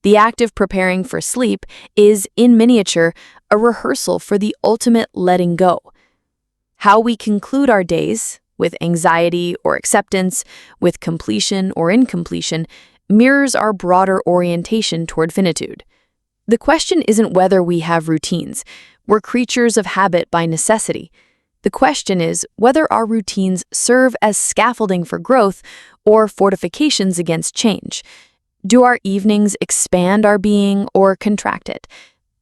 Speaker 2: The act of preparing for sleep is, in miniature, a rehearsal for the ultimate letting go. How we conclude our days, with anxiety or acceptance, with completion or incompletion, mirrors our broader orientation toward finitude. The question isn't whether we have routines. We're creatures of habit by necessity. The question is whether our routines serve as scaffolding for growth or fortifications against change. Do our evenings expand our being or contract it?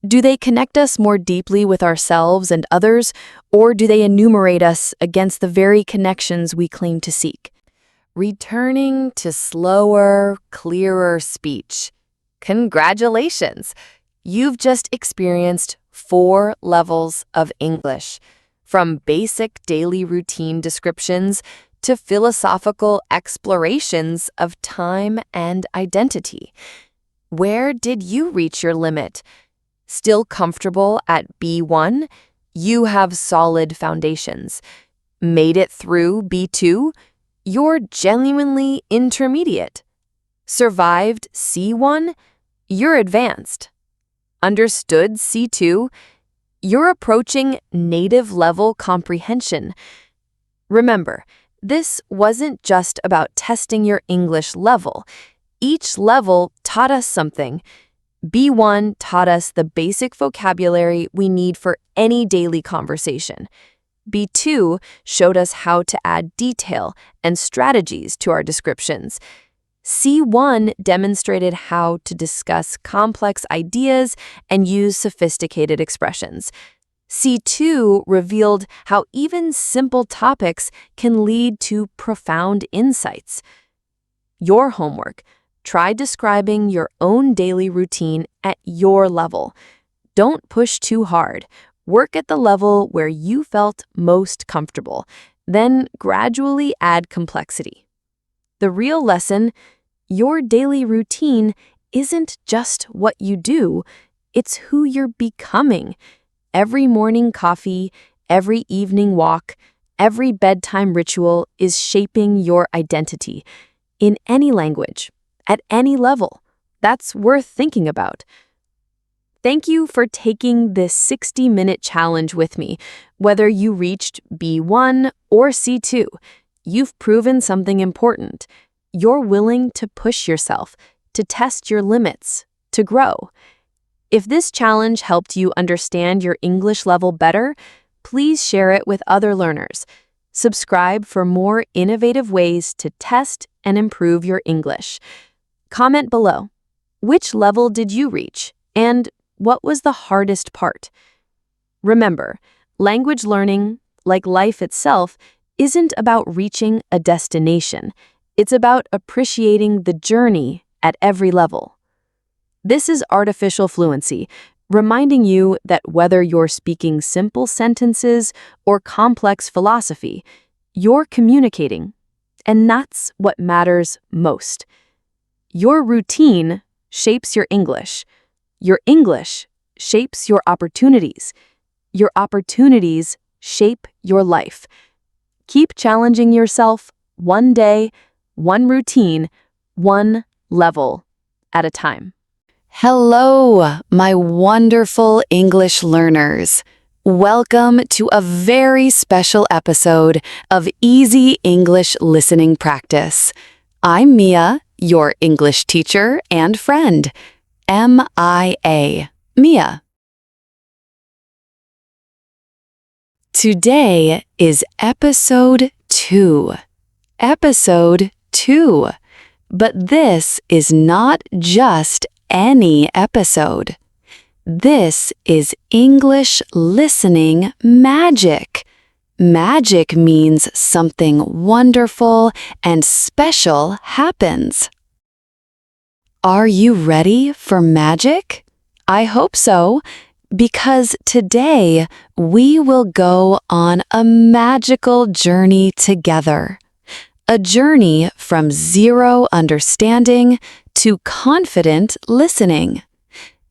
Speaker 2: Do they connect us more deeply with ourselves and others, or do they enumerate us against the very connections we claim to seek? Returning to slower, clearer speech. Congratulations! You've just experienced 4 levels of English, from basic daily routine descriptions to philosophical explorations of time and identity. Where did you reach your limit? Still comfortable at B1? You have solid foundations. Made it through B2? You're genuinely intermediate. Survived C1? You're advanced. Understood C2? You're approaching native level comprehension. Remember, this wasn't just about testing your English level. Each level taught us something. B1 taught us the basic vocabulary we need for any daily conversation. B2 showed us how to add detail and strategies to our descriptions. C1 demonstrated how to discuss complex ideas and use sophisticated expressions. C2 revealed how even simple topics can lead to profound insights. Your homework: try describing your own daily routine at your level. Don't push too hard. Work at the level where you felt most comfortable, then gradually add complexity. The real lesson: your daily routine isn't just what you do, it's who you're becoming. Every morning coffee, every evening walk, every bedtime ritual is shaping your identity. In any language, at any level, that's worth thinking about. Thank you for taking this 60-minute challenge with me. Whether you reached B1 or C2, you've proven something important. You're willing to push yourself, to test your limits, to grow. If this challenge helped you understand your English level better, please share it with other learners. Subscribe for more innovative ways to test and improve your English. Comment below. Which level did you reach? And what was the hardest part? Remember, language learning, like life itself, isn't about reaching a destination. It's about appreciating the journey at every level. This is Artificial Fluency, reminding you that whether you're speaking simple sentences or complex philosophy, you're communicating, and that's what matters most. Your routine shapes your English. Your English shapes your opportunities. Your opportunities shape your life. Keep challenging yourself one day, one routine, one level at a time. Hello, my wonderful English learners. Welcome to a very special episode of Easy English Listening Practice. I'm Mia, your English teacher and friend. M-I-A, Mia. Today is episode 2. Episode 2. But this is not just any episode. This is English listening magic. Magic means something wonderful and special happens. Are you ready for magic? I hope so, because today we will go on a magical journey together. A journey from zero understanding to confident listening.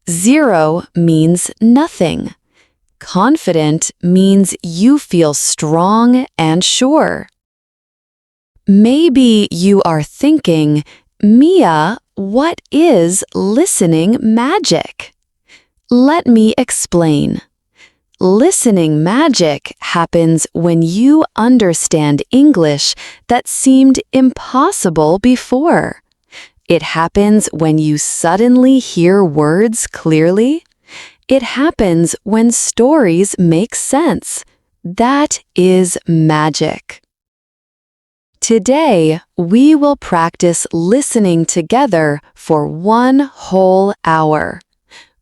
Speaker 2: Zero means nothing. Confident means you feel strong and sure. Maybe you are thinking, Mia, what is listening magic? Let me explain. Listening magic happens when you understand English that seemed impossible before. It happens when you suddenly hear words clearly. It happens when stories make sense. That is magic. Today, we will practice listening together for 1 whole hour.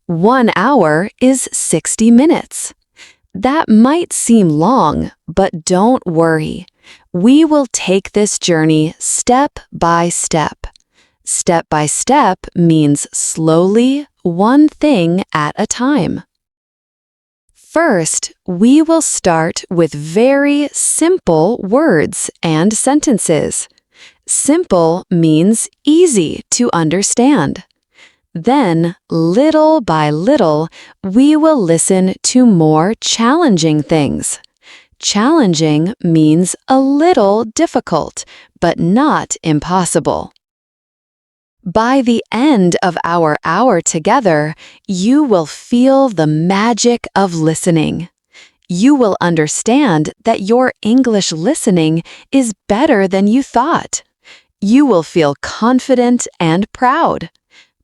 Speaker 2: 1 hour is 60 minutes. That might seem long, but don't worry. We will take this journey step by step. Step by step means slowly, one thing at a time. First, we will start with very simple words and sentences. Simple means easy to understand. Then, little by little, we will listen to more challenging things. Challenging means a little difficult, but not impossible. By the end of our hour together, you will feel the magic of listening. You will understand that your English listening is better than you thought. You will feel confident and proud.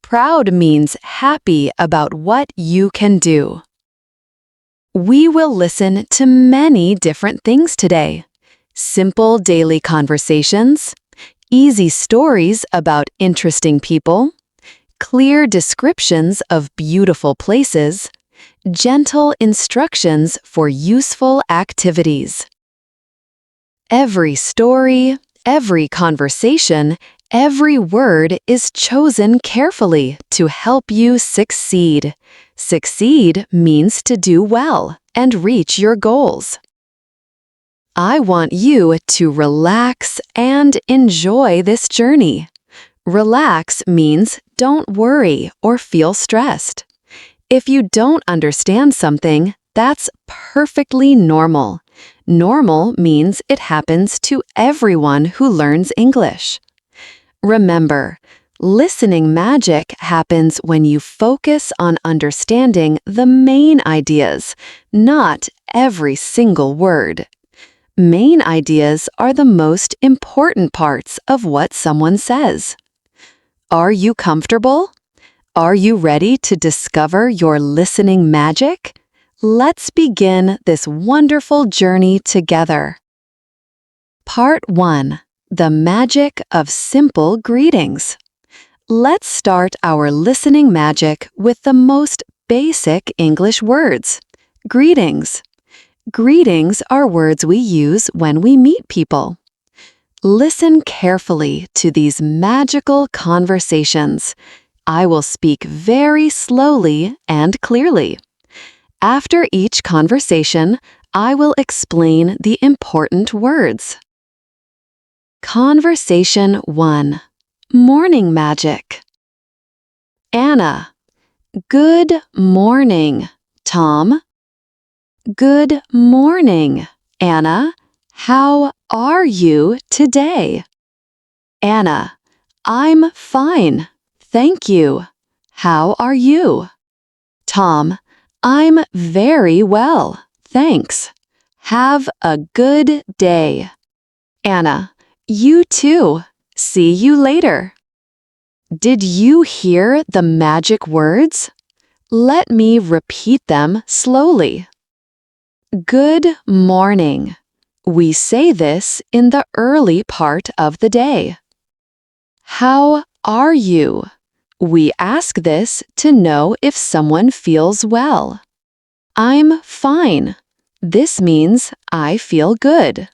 Speaker 2: Proud means happy about what you can do. We will listen to many different things today. Simple daily conversations, easy stories about interesting people, clear descriptions of beautiful places, gentle instructions for useful activities. Every story, every conversation, every word is chosen carefully to help you succeed. Succeed means to do well and reach your goals. I want you to relax and enjoy this journey. Relax means don't worry or feel stressed. If you don't understand something, that's perfectly normal. Normal means it happens to everyone who learns English. Remember, listening magic happens when you focus on understanding the main ideas, not every single word. Main ideas are the most important parts of what someone says. Are you comfortable? Are you ready to discover your listening magic? Let's begin this wonderful journey together. Part 1. The magic of simple greetings. Let's start our listening magic with the most basic English words. Greetings. Greetings are words we use when we meet people. Listen carefully to these magical conversations. I will speak very slowly and clearly. After each conversation, I will explain the important words. Conversation 1. Morning magic. Anna. Good morning, Tom. Good morning, Anna. How are you today? Anna. I'm fine, thank you. How are you? Tom. I'm very well, thanks. Have a good day. Anna. You too. See you later. Did you hear the magic words? Let me repeat them slowly. Good morning. We say this in the early part of the day. How are you? We ask this to know if someone feels well. I'm fine. This means I feel good.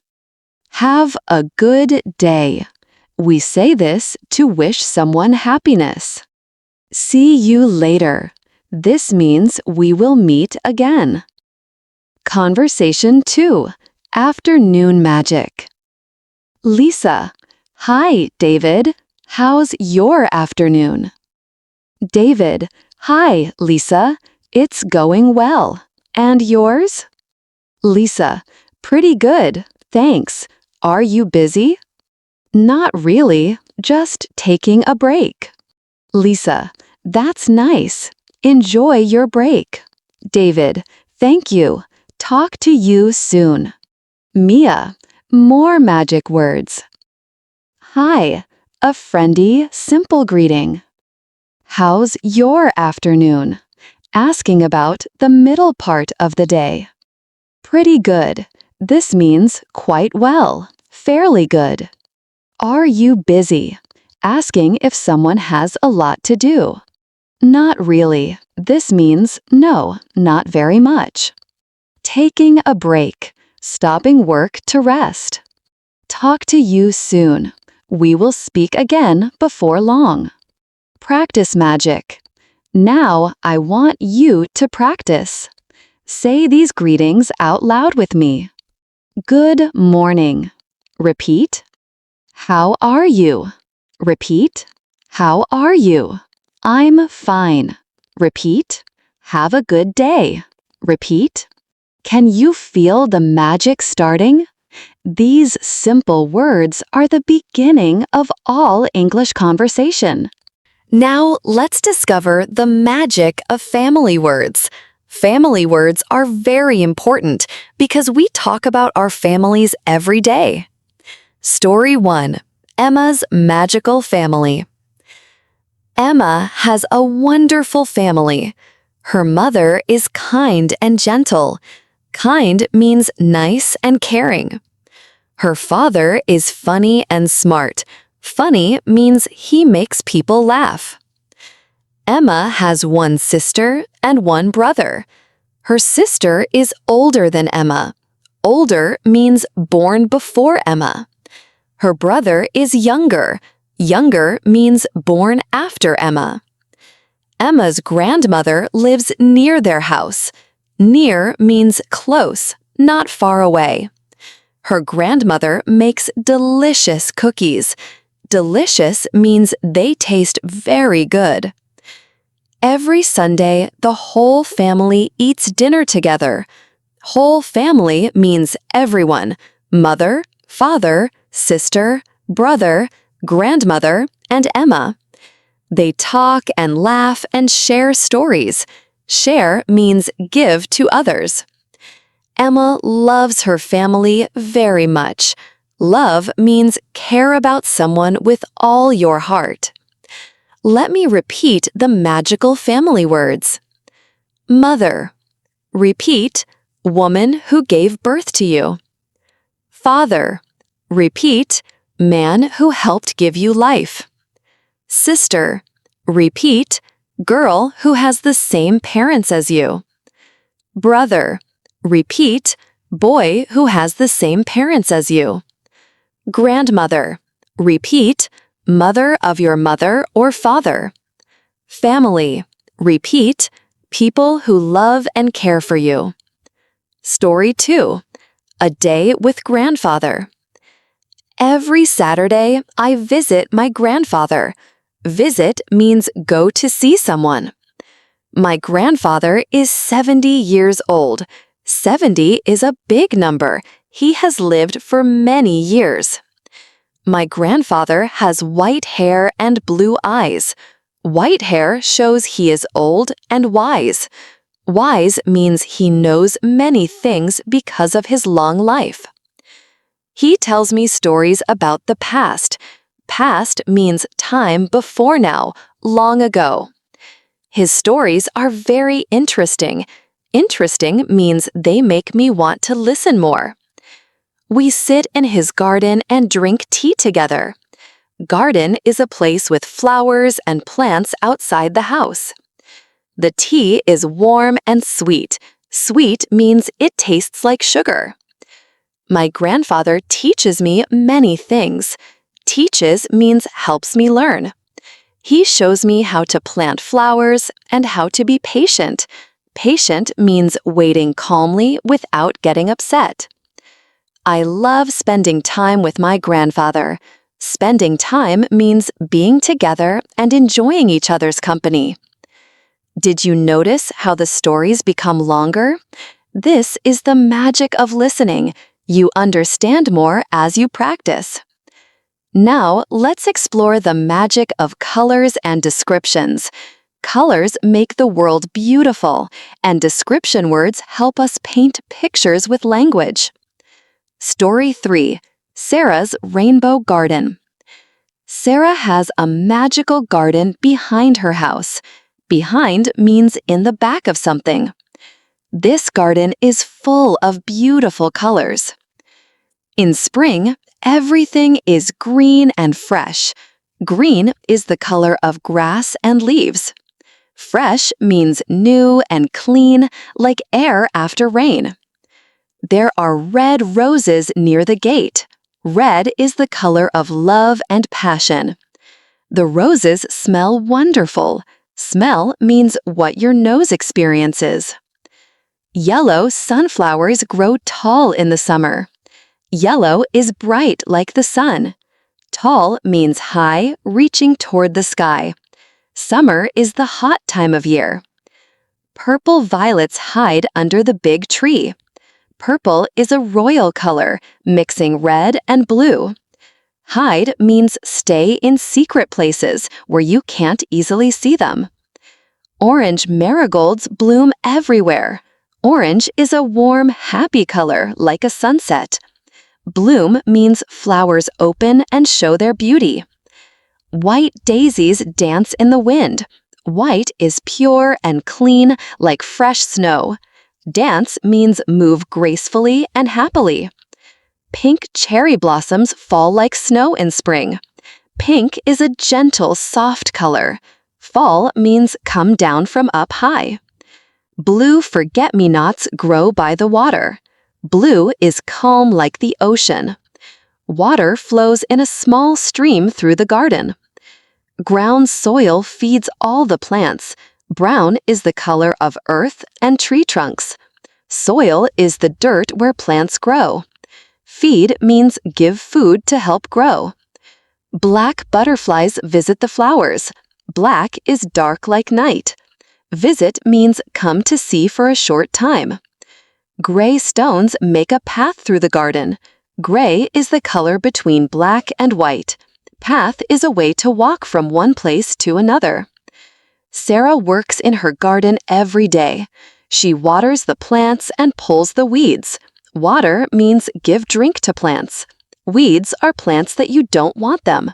Speaker 2: Have a good day. We say this to wish someone happiness. See you later. This means we will meet again. Conversation 2. Afternoon magic. Lisa. Hi, David. How's your afternoon? David. Hi, Lisa. It's going well. And yours? Lisa. Pretty good, thanks. Are you busy? Not really, just taking a break. Lisa. That's nice. Enjoy your break. David. Thank you. Talk to you soon. Mia. More magic words. Hi. A friendly, simple greeting. How's your afternoon? Asking about the middle part of the day. Pretty good. This means quite well, fairly good. Are you busy? Asking if someone has a lot to do. Not really. This means no, not very much. Taking a break, stopping work to rest. Talk to you soon. We will speak again before long. Practice magic. Now I want you to practice. Say these greetings out loud with me. Good morning. Repeat. How are you? Repeat. How are you? I'm fine. Repeat. Have a good day. Repeat. Can you feel the magic starting? These simple words are the beginning of all English conversation. Now let's discover the magic of family words. Family words are very important because we talk about our families every day. Story 1. Emma's Magical Family. Emma has a wonderful family. Her mother is kind and gentle. Kind means nice and caring. Her father is funny and smart. Funny means he makes people laugh. Emma has one sister and one brother. Her sister is older than Emma. Older means born before Emma. Her brother is younger. Younger means born after Emma. Emma's grandmother lives near their house. Near means close, not far away. Her grandmother makes delicious cookies. Delicious means they taste very good. Every Sunday, the whole family eats dinner together. Whole family means everyone: mother, father, sister, brother, grandmother, and Emma. They talk and laugh and share stories. Share means give to others. Emma loves her family very much. Love means care about someone with all your heart. Let me repeat the magical family words. Mother. Repeat, woman who gave birth to you. Father. Repeat, man who helped give you life. Sister. Repeat, girl who has the same parents as you. Brother. Repeat, boy who has the same parents as you. Grandmother. Repeat, mother of your mother or father. Family. Repeat, people who love and care for you. Story 2. A day with grandfather. Every Saturday, I visit my grandfather. Visit means go to see someone. My grandfather is 70 years old. 70 is a big number. He has lived for many years. My grandfather has white hair and blue eyes. White hair shows he is old and wise. Wise means he knows many things because of his long life. He tells me stories about the past. Past means time before now, long ago. His stories are very interesting. Interesting means they make me want to listen more. We sit in his garden and drink tea together. Garden is a place with flowers and plants outside the house. The tea is warm and sweet. Sweet means it tastes like sugar. My grandfather teaches me many things. Teaches means helps me learn. He shows me how to plant flowers and how to be patient. Patient means waiting calmly without getting upset. I love spending time with my grandfather. Spending time means being together and enjoying each other's company. Did you notice how the stories become longer? This is the magic of listening. You understand more as you practice. Now, let's explore the magic of colors and descriptions. Colors make the world beautiful, and description words help us paint pictures with language. Story 3. Sarah's Rainbow Garden. Sarah has a magical garden behind her house. Behind means in the back of something. This garden is full of beautiful colors. In spring, everything is green and fresh. Green is the color of grass and leaves. Fresh means new and clean, like air after rain. There are red roses near the gate. Red is the color of love and passion. The roses smell wonderful. Smell means what your nose experiences. Yellow sunflowers grow tall in the summer. Yellow is bright like the sun. Tall means high, reaching toward the sky. Summer is the hot time of year. Purple violets hide under the big tree. Purple is a royal color, mixing red and blue. Hide means stay in secret places where you can't easily see them. Orange marigolds bloom everywhere. Orange is a warm, happy color like a sunset. Bloom means flowers open and show their beauty. White daisies dance in the wind. White is pure and clean like fresh snow. Dance means move gracefully and happily. Pink cherry blossoms fall like snow in spring. Pink is a gentle, soft color. Fall means come down from up high. Blue forget-me-nots grow by the water. Blue is calm like the ocean. Water flows in a small stream through the garden. Ground soil feeds all the plants. Brown is the color of earth and tree trunks. Soil is the dirt where plants grow. Feed means give food to help grow. Black butterflies visit the flowers. Black is dark like night. Visit means come to see for a short time. Gray stones make a path through the garden. Gray is the color between black and white. Path is a way to walk from one place to another. Sarah works in her garden every day. She waters the plants and pulls the weeds. Water means give drink to plants. Weeds are plants that you don't want them.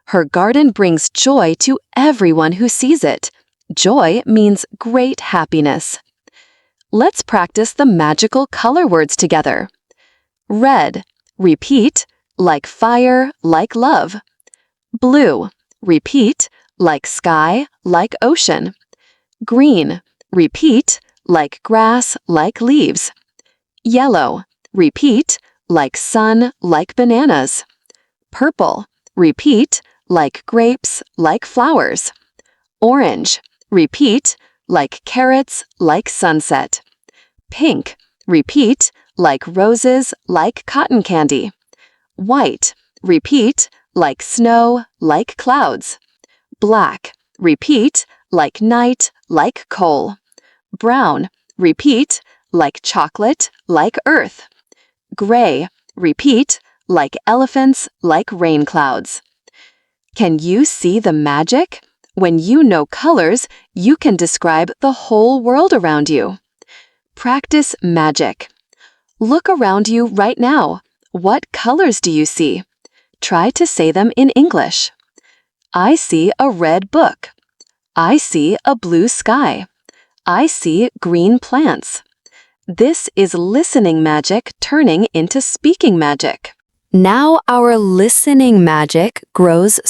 Speaker 2: Her garden brings joy to everyone who sees it. Joy means great happiness. Let's practice the magical color words together. Red, repeat, like fire, like love. Blue, repeat, like sky, like ocean. Green, repeat, like grass, like leaves. Yellow, repeat, like sun, like bananas. Purple, repeat, like grapes, like flowers. Orange, repeat, like carrots, like sunset. Pink, repeat, like roses, like cotton candy. White, repeat, like snow, like clouds. Black, repeat, like night, like coal. Brown, repeat, like chocolate, like earth. Gray, repeat, like elephants, like rain clouds. Can you see the magic? When you know colors, you can describe the whole world around you. Practice magic. Look around you right now. What colors do you see? Try to say them in English. I see a red book. I see a blue sky. I see green plants. This is listening magic turning into speaking magic. Now our listening magic grows